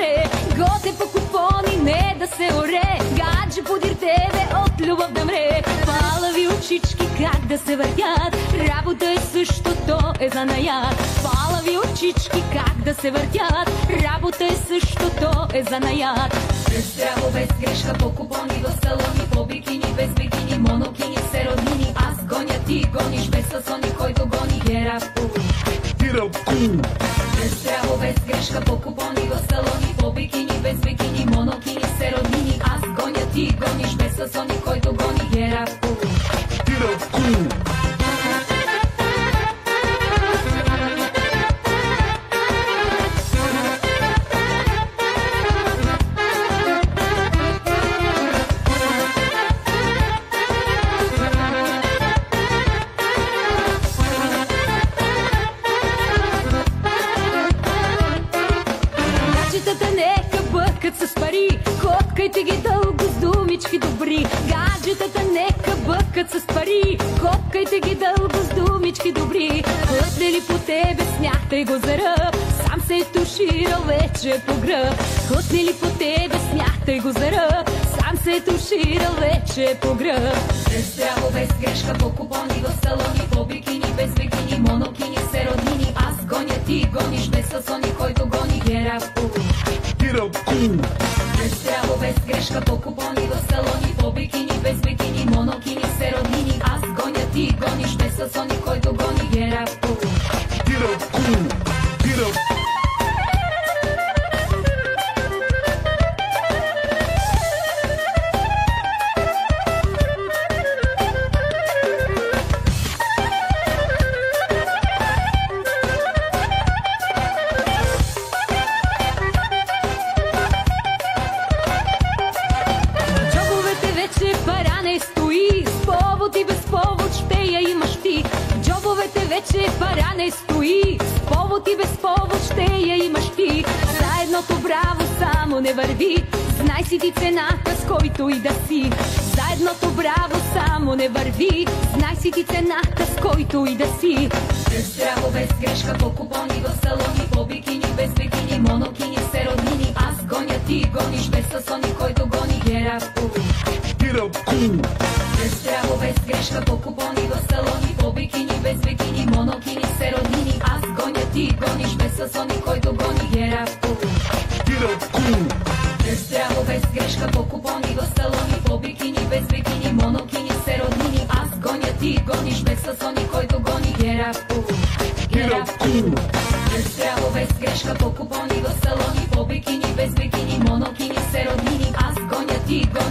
мре. Готе по купони, не да се оре. Гадже подир тебе от любов да мре. Палави очички как да се въртят. Работа е същото, е занаят. Палави очички как да се въртят. Работа е същото, е занаят. Без здраво, без грешка, по купони в салони, по бикини, без бикини, монокини, се роднини. Аз гоня, ти гониш, без фасони, който гони герапу. Без здраво, без грешка, по купони в салони, по бикини, без бикини, монокини, се роднини. Аз гоня, ти гониш, без фасони, който гони герапу. С пари, коткайте ги дълго с думички добри. Гаджетата нека бъкат с пари, коткайте ги дълго с думички добри. Хлътне ли по тебе, смяхтай го за ръб, сам се е туширал вече по гръб. Хлътне ли по тебе, смяхтай го за ръб, сам се е туширал вече по гръб. Без здраво, без грешка, по купони в салони, по бикини, без бикини, монокини, се роднини. Аз гоня, ти гониш, без фасони, който гони герапу. Без здраво, без грешка, по купони в салони, по бикини, без бикини, монокини, се роднини. Аз гоня, ти гониш, без фасони, който гони герапу. Вече пара не стои, с повод и без повод ще я имаш ти. За едното браво само не върви, знай си ти цената, с който и да си. За едното браво само не върви, знай си ти цената, с който и да си. Без здраво, без грешка, по купони в салони, по бикини, без бикини, монокини, се роднини. Аз гоня, ти гониш, без фасони, който гони герапу. Без здраво, без грешка, по купони в салони, по бикини, без бикини, монокини, се роднини. Аз гоня, ти гониш, без фасони, който гони герапу. Без здраво, без грешка, по купони в салони, по бикини, без бикини, монокини, се роднини. Аз гоня, ти гониш, без фасони, който гони герапу. Без здраво, без грешка, по купони в салони, по бикини, без бикини, монокини, се роднини. Аз гоня, ти гониш.